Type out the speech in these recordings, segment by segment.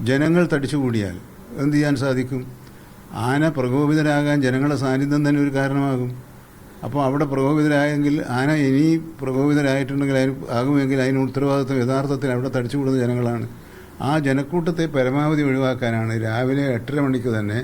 ജനങ്ങൾ തടിച്ചുകൂടിയാൽ എന്ത് ചെയ്യാൻ സാധിക്കും? ആന പ്രകോപിതരാകാൻ ജനങ്ങളുടെ സാന്നിധ്യം തന്നെ ഒരു കാരണമാകും. അപ്പോൾ അവിടെ പ്രകോപിതരായെങ്കിൽ ആന ഇനി പ്രകോപിതരായിട്ടുണ്ടെങ്കിൽ ആകുമെങ്കിൽ അതിന് ഉത്തരവാദിത്വം യഥാർത്ഥത്തിൽ അവിടെ തടിച്ചുകൂടുന്ന ജനങ്ങളാണ്. ആ ജനക്കൂട്ടത്തെ പരമാവധി ഒഴിവാക്കാനാണ് രാവിലെ 8:30 മണിക്ക് തന്നെ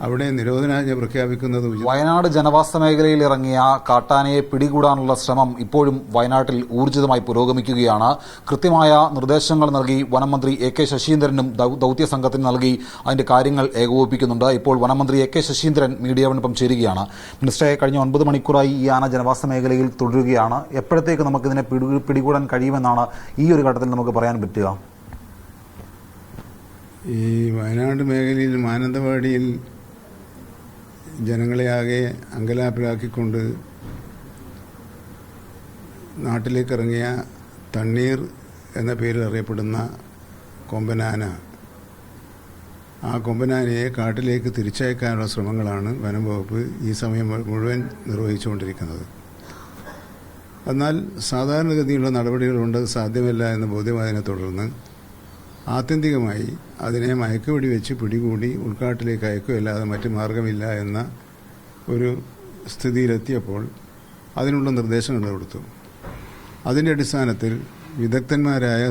അവിടെ നിരോധനാജ്ഞ പ്രഖ്യാപിക്കുന്നത്. വയനാട് ജനവാസ മേഖലയിൽ ഇറങ്ങിയ കാട്ടാനയെ പിടികൂടാനുള്ള ശ്രമം ഇപ്പോഴും വയനാട്ടിൽ ഊർജിതമായി പുരോഗമിക്കുകയാണ്. കൃത്യമായ നിർദ്ദേശങ്ങൾ നൽകി വനമന്ത്രി എ.കെ. ശശീന്ദ്രനും ദൌത്യ സംഘത്തിന് നൽകി അതിന്റെ കാര്യങ്ങൾ ഏകോപിപ്പിക്കുന്നുണ്ട്. ഇപ്പോൾ വനമന്ത്രി എ.കെ. ശശീന്ദ്രൻ മീഡിയ വണിപ്പം ചേരുകയാണ്. മിനിസ്റ്ററെ, കഴിഞ്ഞ 9 മണിക്കൂറായി ഈ ആന ജനവാസ മേഖലയിൽ തുടരുകയാണ്. എപ്പോഴത്തേക്ക് നമുക്കിതിനെ പിടികൂടാൻ കഴിയുമെന്നാണ് ഈ ഒരു ഘട്ടത്തിൽ നമുക്ക് പറയാൻ പറ്റുക? ഈ വയനാട് മേഖലയിൽ മാനന്തവാടിയിൽ ജനങ്ങളെ ആകെ അങ്കലാപ്പിലാക്കിക്കൊണ്ട് നാട്ടിലേക്ക് ഇറങ്ങിയ തണ്ണീർ എന്ന പേരിൽ അറിയപ്പെടുന്ന കൊമ്പനാന, ആ കൊമ്പനാനയെ കാട്ടിലേക്ക് തിരിച്ചയക്കാനുള്ള ശ്രമങ്ങളാണ് വനം വകുപ്പ് ഈ സമയം മുഴുവൻ നിർവഹിച്ചുകൊണ്ടിരിക്കുന്നത്. എന്നാൽ സാധാരണഗതിയുള്ള നടപടികളുണ്ട്, അത് സാധ്യമല്ല എന്ന ബോധ്യമായതിനെ തുടർന്ന് ആത്യന്തികമായി അതിനെ മയക്കുവെടി വെച്ച് പിടികൂടി ഉൾക്കാട്ടിലേക്ക് അയക്കുകയല്ലാതെ മറ്റു മാർഗമില്ല എന്ന ഒരു സ്ഥിതിയിലെത്തിയപ്പോൾ അതിനുള്ള നിർദ്ദേശങ്ങൾ കൊടുത്തു. അതിൻ്റെ അടിസ്ഥാനത്തിൽ വിദഗ്ധന്മാരായ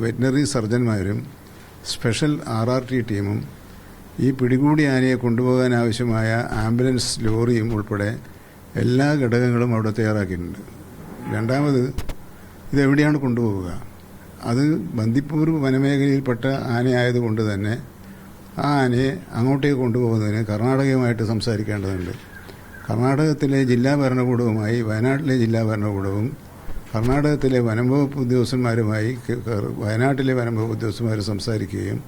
വെറ്റിനറി സർജന്മാരും സ്പെഷ്യൽ RRT ടീമും ഈ പിടികൂടി ആനയെ കൊണ്ടുപോകാൻ ആവശ്യമായ ആംബുലൻസ് ലോറിയും ഉൾപ്പെടെ എല്ലാ ഘടകങ്ങളും അവിടെ തയ്യാറാക്കിയിട്ടുണ്ട്. രണ്ടാമത്, ഇതെവിടെയാണ് കൊണ്ടുപോവുക? അത് ബന്ദിപ്പൂർ വനമേഖലയിൽപ്പെട്ട ആനയായതുകൊണ്ട് തന്നെ ആ ആനയെ അങ്ങോട്ടേക്ക് കൊണ്ടുപോകുന്നതിന് കർണാടകയുമായിട്ട് സംസാരിക്കേണ്ടതുണ്ട്. കർണാടകത്തിലെ ജില്ലാ ഭരണകൂടവുമായി വയനാട്ടിലെ ജില്ലാ ഭരണകൂടവും കർണാടകത്തിലെ വനം വകുപ്പ് ഉദ്യോഗസ്ഥന്മാരുമായി വയനാട്ടിലെ വനം വകുപ്പ് ഉദ്യോഗസ്ഥന്മാർ സംസാരിക്കുകയും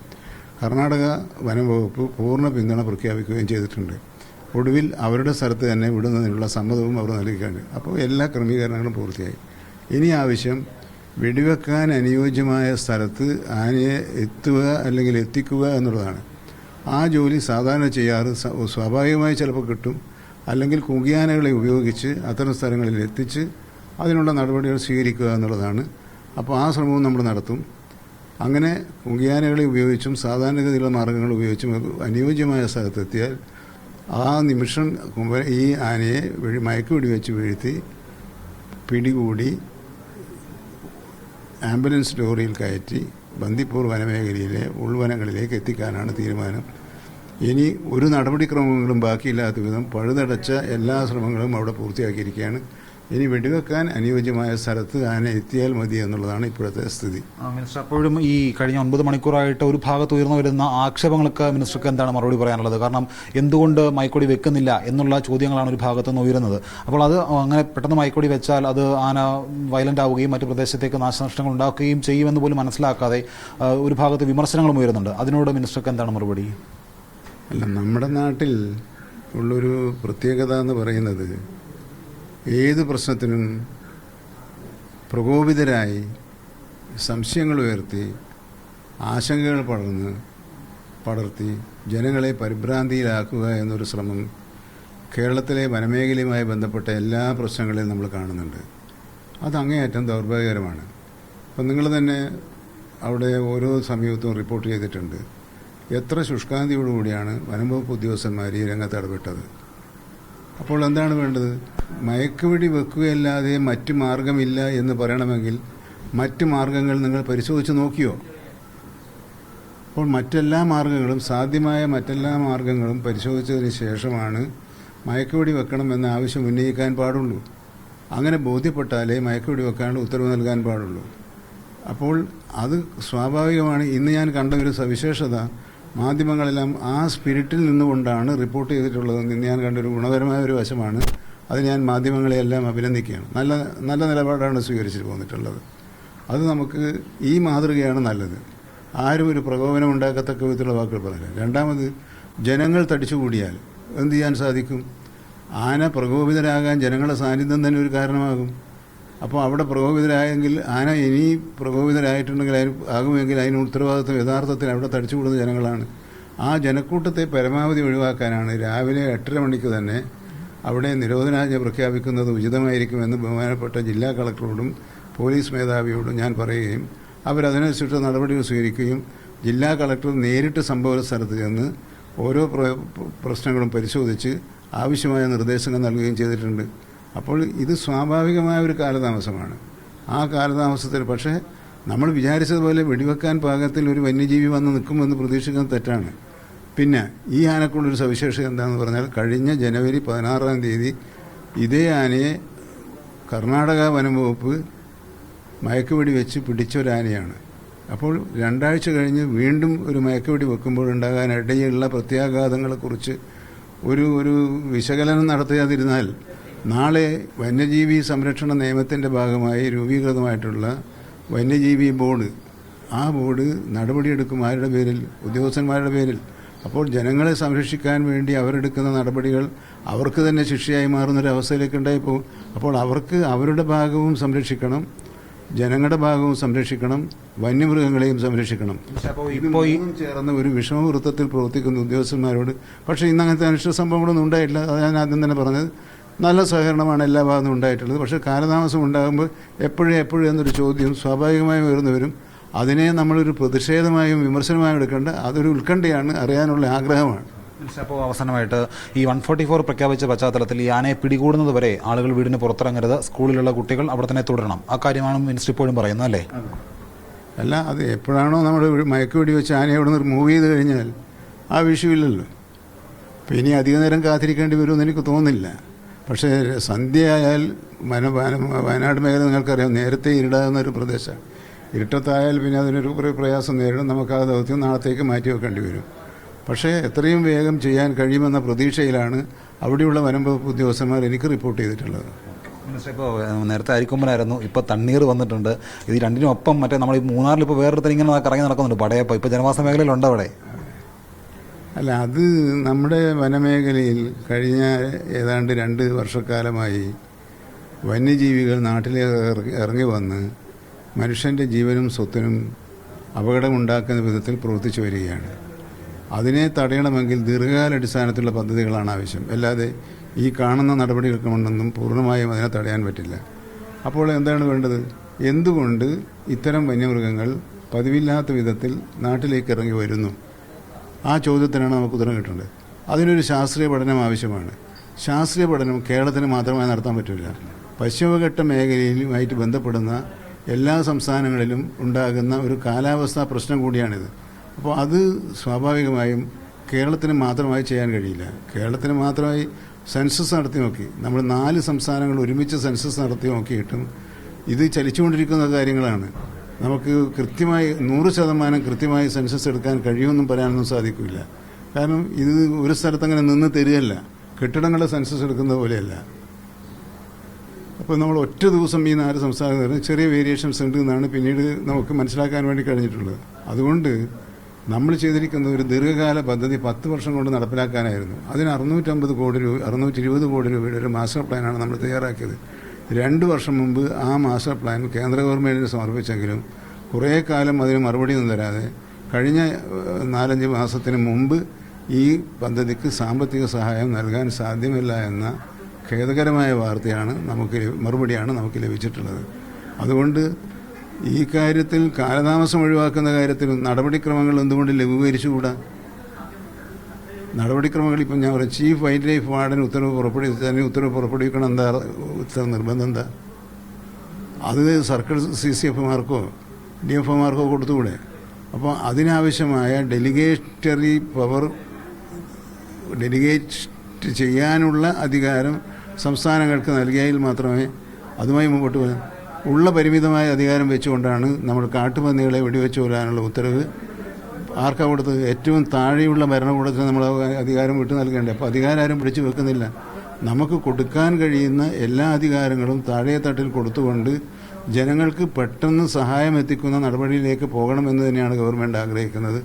കർണാടക വനം വകുപ്പ് പൂർണ്ണ പിന്തുണ പ്രഖ്യാപിക്കുകയും ചെയ്തിട്ടുണ്ട്. ഒടുവിൽ അവരുടെ സ്ഥലത്ത് തന്നെ വിടുന്നതിനുള്ള സമ്മതവും അവർ നൽകിയിട്ടുണ്ട്. അപ്പോൾ എല്ലാ ക്രമീകരണങ്ങളും പൂർത്തിയായി. ഇനി ആവശ്യം വെടിവെക്കാൻ അനുയോജ്യമായ സ്ഥലത്ത് ആനയെ എത്തുക അല്ലെങ്കിൽ എത്തിക്കുക എന്നുള്ളതാണ്. ആ ജോലി സാധാരണ ചെയ്യാറ് സ്വാഭാവികമായി ചിലപ്പോൾ കിട്ടും, അല്ലെങ്കിൽ കുങ്കിയാനകളെ ഉപയോഗിച്ച് അത്തരം സ്ഥലങ്ങളിൽ എത്തിച്ച് അതിനുള്ള നടപടികൾ സ്വീകരിക്കുക എന്നുള്ളതാണ്. അപ്പോൾ ആ ശ്രമവും നമ്മൾ നടത്തും. അങ്ങനെ കുങ്കിയാനകളെ ഉപയോഗിച്ചും സാധാരണഗതിയിലുള്ള മാർഗ്ഗങ്ങൾ ഉപയോഗിച്ചും അനുയോജ്യമായ സ്ഥലത്തെത്തിയാൽ ആ നിമിഷം ഈ ആനയെ മയക്കുവെടി വെച്ച് വീഴ്ത്തി പിടികൂടി ആംബുലൻസ് ലോറിയിൽ കയറ്റി ബന്ദിപ്പൂർ വനമേഖലയിലെ ഉൾവനങ്ങളിലേക്ക് എത്തിക്കാനാണ് തീരുമാനം. ഇനി ഒരു നടപടിക്രമങ്ങളും ബാക്കിയില്ലാത്ത വിധം പഴുതടച്ച എല്ലാ ശ്രമങ്ങളും അവിടെ പൂർത്തിയാക്കിയിരിക്കുകയാണ്. ഇനി വെടിവെക്കാൻ അനുയോജ്യമായ സ്ഥലത്ത് ആന എത്തിയാൽ മതി എന്നുള്ളതാണ് ഇപ്പോഴത്തെ സ്ഥിതി. മിനിസ്റ്റർ, അപ്പോഴും ഈ കഴിഞ്ഞ 9 മണിക്കൂറായിട്ട് ഒരു ഭാഗത്ത് ഉയർന്നു വരുന്ന ആക്ഷേപങ്ങൾക്ക് മിനിസ്റ്റർക്ക് എന്താണ് മറുപടി പറയാനുള്ളത്? കാരണം എന്തുകൊണ്ട് മയക്കൊടി വെക്കുന്നില്ല എന്നുള്ള ചോദ്യങ്ങളാണ് ഒരു ഭാഗത്തുനിന്ന് ഉയരുന്നത്. അപ്പോൾ അത് അങ്ങനെ പെട്ടെന്ന് മയക്കൊടി വെച്ചാൽ അത് ആന വയലന്റ് ആവുകയും മറ്റു പ്രദേശത്തേക്ക് നാശനഷ്ടങ്ങൾ ഉണ്ടാക്കുകയും ചെയ്യുമെന്ന് പോലും മനസ്സിലാക്കാതെ ഒരു ഭാഗത്ത് വിമർശനങ്ങളും ഉയരുന്നുണ്ട്. അതിനോട് മിനിസ്റ്റർക്ക് എന്താണ് മറുപടി? അല്ല, നമ്മുടെ നാട്ടിൽ ഉള്ളൊരു പ്രത്യേകത എന്ന് പറയുന്നത് ഏത് പ്രശ്നത്തിനും പ്രകോപിതരായി സംശയങ്ങൾ ഉയർത്തി ആശങ്കകൾ പടർത്തി ജനങ്ങളെ പരിഭ്രാന്തിയിലാക്കുക എന്നൊരു ശ്രമം കേരളത്തിലെ വനമേഖലയുമായി ബന്ധപ്പെട്ട എല്ലാ പ്രശ്നങ്ങളിലും നമ്മൾ കാണുന്നുണ്ട്. അത് അങ്ങേയറ്റം ദൗർഭാഗ്യകരമാണ്. അപ്പം നിങ്ങൾ തന്നെ അവിടെ ഓരോ സമയത്തും റിപ്പോർട്ട് ചെയ്തിട്ടുണ്ട് എത്ര ശുഷ്കാന്തിയോടുകൂടിയാണ് വനം വകുപ്പ് ഉദ്യോഗസ്ഥന്മാർ ഈ രംഗത്ത് ഇടപെട്ടത്. അപ്പോൾ എന്താണ് വേണ്ടത്? മയക്കുവെടി വെക്കുകയല്ലാതെ മറ്റു മാർഗമില്ല എന്ന് പറയണമെങ്കിൽ മറ്റു മാർഗങ്ങൾ നിങ്ങൾ പരിശോധിച്ച് നോക്കിയോ? അപ്പോൾ മറ്റെല്ലാ മാർഗങ്ങളും സാധ്യമായ മറ്റെല്ലാ മാർഗങ്ങളും പരിശോധിച്ചതിന് ശേഷമാണ് മയക്കുവെടി വെക്കണമെന്ന ആവശ്യം ഉന്നയിക്കാൻ പാടുള്ളൂ. അങ്ങനെ ബോധ്യപ്പെട്ടാലേ മയക്കുവെടി വെക്കാനുള്ള ഉത്തരവ് നൽകാൻ പാടുള്ളൂ. അപ്പോൾ അത് സ്വാഭാവികമാണ്. ഇന്ന് ഞാൻ കണ്ട ഒരു സവിശേഷത, മാധ്യമങ്ങളെല്ലാം ആ സ്പിരിറ്റിൽ നിന്നുകൊണ്ടാണ് റിപ്പോർട്ട് ചെയ്തിട്ടുള്ളതെന്ന് ഇന്ന് ഞാൻ കണ്ടൊരു ഗുണകരമായ ഒരു വശമാണ്. അത് ഞാൻ മാധ്യമങ്ങളെയെല്ലാം അഭിനന്ദിക്കുകയാണ്. നല്ല നിലപാടാണ് സ്വീകരിച്ചിട്ട് പോന്നിട്ടുള്ളത്. അത് നമുക്ക് ഈ മാതൃകയാണ് നല്ലത്. ആരും ഒരു പ്രകോപനം ഉണ്ടാക്കത്തക്ക വിധത്തിലുള്ള വാക്കുകൾ പറഞ്ഞില്ല. രണ്ടാമത്, ജനങ്ങൾ തടിച്ചുകൂടിയാൽ എന്ത് ചെയ്യാൻ സാധിക്കും? ആന പ്രകോപിതരാകാൻ ജനങ്ങളുടെ സാന്നിധ്യം തന്നെ ഒരു കാരണമാകും. അപ്പോൾ അവിടെ പ്രകോപിതരായെങ്കിൽ ആന ഇനി പ്രകോപിതരായിട്ടുണ്ടെങ്കിൽ ആകുമെങ്കിൽ അതിന് ഉത്തരവാദിത്വം യഥാർത്ഥത്തിൽ അവിടെ തടിച്ചുകൂടുന്ന ജനങ്ങളാണ്. ആ ജനക്കൂട്ടത്തെ പരമാവധി ഒഴിവാക്കാനാണ് രാവിലെ 8:30 മണിക്ക് തന്നെ അവിടെ നിരോധനാജ്ഞ പ്രഖ്യാപിക്കുന്നത് ഉചിതമായിരിക്കുമെന്ന് ബഹുമാനപ്പെട്ട ജില്ലാ കളക്ടറോടും പോലീസ് മേധാവിയോടും ഞാൻ പറയുകയും അവരതിനനുസരിച്ച് നടപടികൾ സ്വീകരിക്കുകയും ജില്ലാ കളക്ടർ നേരിട്ട് സംഭവ സ്ഥലത്ത് ചെന്ന് ഓരോ പ്രശ്നങ്ങളും പരിശോധിച്ച് ആവശ്യമായ നിർദ്ദേശങ്ങൾ നൽകുകയും ചെയ്തിട്ടുണ്ട്. അപ്പോൾ ഇത് സ്വാഭാവികമായ ഒരു കാലതാമസമാണ്. ആ കാലതാമസത്തിൽ പക്ഷേ നമ്മൾ വിചാരിച്ചതുപോലെ വെടിവെക്കാൻ പാകത്തിൽ ഒരു വന്യജീവി വന്ന് നിൽക്കുമെന്ന് പ്രതീക്ഷിക്കുന്നത് തെറ്റാണ്. പിന്നെ ഈ ആനക്കുള്ളൊരു സവിശേഷത എന്താണെന്ന് പറഞ്ഞാൽ കഴിഞ്ഞ ജനുവരി 16-ാം തീയതി ഇതേ ആനയെ കർണാടക വനം വകുപ്പ് മയക്കുവെടി വെച്ച് പിടിച്ചൊരാനയാണ്. അപ്പോൾ 2 ആഴ്ച കഴിഞ്ഞ് വീണ്ടും ഒരു മയക്കുവെടി വെക്കുമ്പോഴുണ്ടാകാനിടയുള്ള പ്രത്യാഘാതങ്ങളെക്കുറിച്ച് ഒരു വിശകലനം നടത്താതിരുന്നാൽ നാളെ വന്യജീവി സംരക്ഷണ നിയമത്തിൻ്റെ ഭാഗമായി രൂപീകൃതമായിട്ടുള്ള വന്യജീവി ബോർഡ്, ആ ബോർഡ് നടപടിയെടുക്കും ആരുടെ പേരിൽ? ഉദ്യോഗസ്ഥന്മാരുടെ പേരിൽ. അപ്പോൾ ജനങ്ങളെ സംരക്ഷിക്കാൻ വേണ്ടി അവരെടുക്കുന്ന നടപടികൾ അവർക്ക് തന്നെ ശിക്ഷയായി മാറുന്നൊരവസ്ഥയിലേക്ക് ഉണ്ടായിപ്പോൾ. അപ്പോൾ അവർക്ക് അവരുടെ ഭാഗവും സംരക്ഷിക്കണം, ജനങ്ങളുടെ ഭാഗവും സംരക്ഷിക്കണം, വന്യമൃഗങ്ങളെയും സംരക്ഷിക്കണം. ഇപ്പോൾ ചേർന്ന് ഒരു വിഷമവൃത്തത്തിൽ പ്രവർത്തിക്കുന്ന ഉദ്യോഗസ്ഥന്മാരോട് പക്ഷേ ഇന്ന് അങ്ങനത്തെ അനിഷ്ട സംഭവങ്ങളൊന്നും ഉണ്ടായിട്ടില്ല. അത് ഞാൻ ആദ്യം തന്നെ പറഞ്ഞത്. നല്ല സഹകരണമാണ് എല്ലാ ഭാഗത്തും ഉണ്ടായിട്ടുള്ളത്. പക്ഷേ കാലതാമസം ഉണ്ടാകുമ്പോൾ എപ്പോഴും എന്നൊരു ചോദ്യം സ്വാഭാവികമായും ഉയർന്നു വരും. അതിനെ നമ്മളൊരു പ്രതിഷേധമായും വിമർശനമായും എടുക്കേണ്ട അതൊരു ഉത്കണ്ഠയാണ്, അറിയാനുള്ള ആഗ്രഹമാണ്. അപ്പോൾ അവസാനമായിട്ട് ഈ 144 പ്രഖ്യാപിച്ച പശ്ചാത്തലത്തിൽ ഈ ആനയെ പിടികൂടുന്നത് വരെ ആളുകൾ വീടിന് പുറത്തിറങ്ങരുത്, സ്കൂളിലുള്ള കുട്ടികൾ അവിടെ തന്നെ തുടരണം, ആ കാര്യമാണ് മിനിസ്റ്റർ ഇപ്പോഴും പറയുന്നത് അല്ലേ? അല്ല, അത് എപ്പോഴാണോ നമ്മൾ മയക്കുവെടി വെച്ച് ആനയെ അവിടെ നിന്ന് മൂവ് ചെയ്ത് കഴിഞ്ഞാൽ ആ വിഷയമില്ലല്ലോ. അപ്പോൾ ഇനി അധിക നേരം കാത്തിരിക്കേണ്ടി വരുമെന്ന് എനിക്ക് തോന്നുന്നില്ല. പക്ഷേ സന്ധ്യയായാൽ വയനാട് മേഖല നിങ്ങൾക്കറിയാം, നേരത്തെ ഇരുടാകുന്നൊരു പ്രദേശമാണ്. ഇരുട്ടത്തായാൽ പിന്നെ അതിനൊരു പ്രയാസം നേരിടും. നമുക്ക് ആ ദൗത്യം നാളത്തേക്ക് മാറ്റി വെക്കേണ്ടി വരും. പക്ഷേ എത്രയും വേഗം ചെയ്യാൻ കഴിയുമെന്ന പ്രതീക്ഷയിലാണ് അവിടെയുള്ള വനം വകുപ്പ് ഉദ്യോഗസ്ഥന്മാർ എനിക്ക് റിപ്പോർട്ട് ചെയ്തിട്ടുള്ളത്. മിനിസ്റ്റർ, ഇപ്പോൾ നേരത്തെ അരിക്കൊമ്പനായിരുന്നു, ഇപ്പോൾ തണ്ണീർ വന്നിട്ടുണ്ട്. ഇത് രണ്ടിനും ഒപ്പം മറ്റേ നമ്മൾ ഈ മൂന്നാറിൽ ഇപ്പോൾ വേറൊരുത്തർ ഇങ്ങനെ കറങ്ങി നടക്കുന്നുണ്ട്, പടയപ്പോൾ. ഇപ്പോൾ ജനവാസ മേഖലയിലുണ്ട് അവിടെ. അല്ല, അത് നമ്മുടെ വനമേഖലയിൽ കഴിഞ്ഞ ഏതാണ്ട് 2 വർഷക്കാലമായി വന്യജീവികൾ നാട്ടിലേക്ക് ഇറങ്ങി വന്ന് മനുഷ്യൻ്റെ ജീവനും സ്വത്തിനും അപകടമുണ്ടാക്കുന്ന വിധത്തിൽ പ്രവർത്തിച്ചു വരികയാണ്. അതിനെ തടയണമെങ്കിൽ ദീർഘകാലാടിസ്ഥാനത്തിലുള്ള പദ്ധതികളാണ് ആവശ്യം. അല്ലാതെ ഈ കാണുന്ന നടപടികൾ കൊണ്ടൊന്നും പൂർണ്ണമായും അതിനെ തടയാൻ പറ്റില്ല. അപ്പോൾ എന്താണ് വേണ്ടത്? എന്തുകൊണ്ട് ഇത്തരം വന്യമൃഗങ്ങൾ പതിവില്ലാത്ത വിധത്തിൽ നാട്ടിലേക്ക് ഇറങ്ങി വരുന്നു? ആ ചോദ്യത്തിനാണ് നമുക്ക് ഉത്തരം കിട്ടേണ്ടത്. അതിനൊരു ശാസ്ത്രീയ പഠനം ആവശ്യമാണ്. ശാസ്ത്രീയ പഠനം കേരളത്തിന് മാത്രമായി നടത്താൻ പറ്റില്ല. പശ്ചിമഘട്ട മേഖലയുമായിട്ട് ബന്ധപ്പെടുന്ന എല്ലാ സംസ്ഥാനങ്ങളിലും ഉണ്ടാകുന്ന ഒരു കാലാവസ്ഥാ പ്രശ്നം കൂടിയാണിത്. അപ്പോൾ അത് സ്വാഭാവികമായും കേരളത്തിന് മാത്രമായി ചെയ്യാൻ കഴിയില്ല. കേരളത്തിന് മാത്രമായി സെൻസസ് നടത്തി നോക്കി, നമ്മൾ 4 സംസ്ഥാനങ്ങൾ ഒരുമിച്ച് സെൻസസ് നടത്തി നോക്കിയിട്ടും ഇത് ചലിച്ചുകൊണ്ടിരിക്കുന്ന കാര്യങ്ങളാണ്. നമുക്ക് കൃത്യമായി 100% കൃത്യമായി സെൻസസ് എടുക്കാൻ കഴിയുമെന്നും പറയാനൊന്നും സാധിക്കില്ല. കാരണം ഇത് ഒരു സ്ഥലത്തങ്ങനെ നിന്ന് തരികയല്ല, കെട്ടിടങ്ങളുടെ സെൻസസ് എടുക്കുന്ന പോലെയല്ല. അപ്പോൾ നമ്മൾ ഒറ്റ ദിവസം ഈ 4 സംസ്ഥാനങ്ങളിൽ ചെറിയ വേരിയേഷൻസ് ഉണ്ട് എന്നാണ് പിന്നീട് നമുക്ക് മനസ്സിലാക്കാൻ വേണ്ടി കഴിഞ്ഞിട്ടുള്ളത്. അതുകൊണ്ട് നമ്മൾ ചെയ്തിരിക്കുന്ന ഒരു ദീർഘകാല പദ്ധതി 10 വർഷം കൊണ്ട് നടപ്പിലാക്കാനായിരുന്നു. അതിന് 620 കോടി രൂപയുടെ ഒരു മാസ്റ്റർ പ്ലാനാണ് നമ്മൾ തയ്യാറാക്കിയത്. 2 വർഷം മുമ്പ് ആ മാസ്റ്റർ പ്ലാൻ കേന്ദ്ര ഗവൺമെൻറ്റിന് സമർപ്പിച്ചെങ്കിലും കുറേ കാലം അതിന് മറുപടി ഒന്നും തരാതെ കഴിഞ്ഞ 4-5 മാസത്തിന് മുമ്പ് ഈ പദ്ധതിക്ക് സാമ്പത്തിക സഹായം നൽകാൻ സാധ്യമല്ല എന്ന ഖേദകരമായ മറുപടിയാണ് നമുക്ക് ലഭിച്ചിട്ടുള്ളത്. അതുകൊണ്ട് ഈ കാര്യത്തിൽ കാലതാമസം ഒഴിവാക്കുന്ന കാര്യത്തിൽ നടപടിക്രമങ്ങൾ എന്തുകൊണ്ട് ലഘൂകരിച്ചുകൂടാ? നടപടിക്രമങ്ങൾ ഇപ്പം ഞാൻ പറയാം, ചീഫ് വൈൽഡ് ലൈഫ് വാർഡന് ഉത്തരവ് പുറപ്പെടുവിക്കണം. എന്താ നിർബന്ധം? എന്താ അത് സർക്കിൾ CCFമാർക്കോ DFമാർക്കോ കൊടുത്തുകൂടെ? അപ്പോൾ അതിനാവശ്യമായ ഡെലിഗേറ്റ് ചെയ്യാനുള്ള അധികാരം സംസ്ഥാനങ്ങൾക്ക് നൽകിയാൽ മാത്രമേ അതുമായി മുമ്പോട്ട് പോകാൻ. ഉള്ള പരിമിതമായ അധികാരം വെച്ചുകൊണ്ടാണ് നമ്മൾ കാട്ടുപന്നികളെ വെടിവെച്ച് കൊല്ലാനുള്ള ഉത്തരവ് ആർക്കാ കൊടുത്തത്? ഏറ്റവും താഴെയുള്ള ഭരണകൂടത്തിന് നമ്മൾ അധികാരം വിട്ടു നൽകേണ്ടത്. അപ്പോൾ അധികാരം ആരും പിടിച്ചു വെക്കുന്നില്ല. നമുക്ക് കൊടുക്കാൻ കഴിയുന്ന എല്ലാ അധികാരങ്ങളും താഴെ തട്ടിൽ കൊടുത്തുകൊണ്ട് ജനങ്ങൾക്ക് പെട്ടെന്ന് സഹായം എത്തിക്കുന്ന നടപടിയിലേക്ക് പോകണമെന്ന് തന്നെയാണ് ഗവൺമെൻറ് ആഗ്രഹിക്കുന്നത്.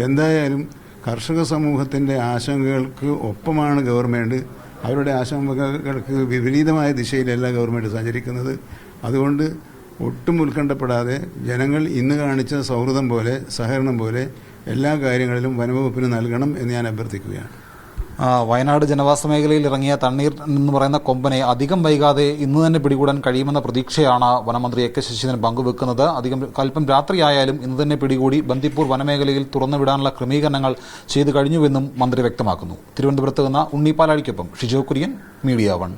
എന്തായാലും കർഷക സമൂഹത്തിൻ്റെ ആശങ്കകൾക്ക് ഒപ്പമാണ് ഗവൺമെൻറ്. അവരുടെ ആശങ്കകൾക്ക് വിപരീതമായ ദിശയിലല്ല ഗവൺമെൻറ് സഞ്ചരിക്കുന്നത്. അതുകൊണ്ട് ഒട്ടും ഉത്കണ്ഠപ്പെടാതെ ജനങ്ങൾ ഇന്ന് കാണിച്ച സൗഹൃദം പോലെ, സഹകരണം പോലെ എല്ലാ കാര്യങ്ങളിലും വനംവകുപ്പിന് നൽകണം എന്ന് ഞാൻ അഭ്യർത്ഥിക്കുകയാണ്. വയനാട് ജനവാസ മേഖലയിൽ ഇറങ്ങിയ തണ്ണീർ എന്ന് പറയുന്ന കൊമ്പനെ അധികം വൈകാതെ ഇന്ന് തന്നെ പിടികൂടാൻ കഴിയുമെന്ന പ്രതീക്ഷയാണ് വനമന്ത്രി AK ശശീന്ദ്രൻ പങ്കുവെക്കുന്നത്. അല്പം രാത്രിയായാലും ഇന്ന് തന്നെ പിടികൂടി ബന്ദിപ്പൂർ വനമേഖലയിൽ തുറന്നുവിടാനുള്ള ക്രമീകരണങ്ങൾ ചെയ്തു കഴിഞ്ഞുവെന്നും മന്ത്രി വ്യക്തമാക്കുന്നു. തിരുവനന്തപുരത്ത് നിന്ന് ഉണ്ണിപ്പാലാടിക്കൊപ്പം ഷിജോ കുര്യൻ, മീഡിയ 1.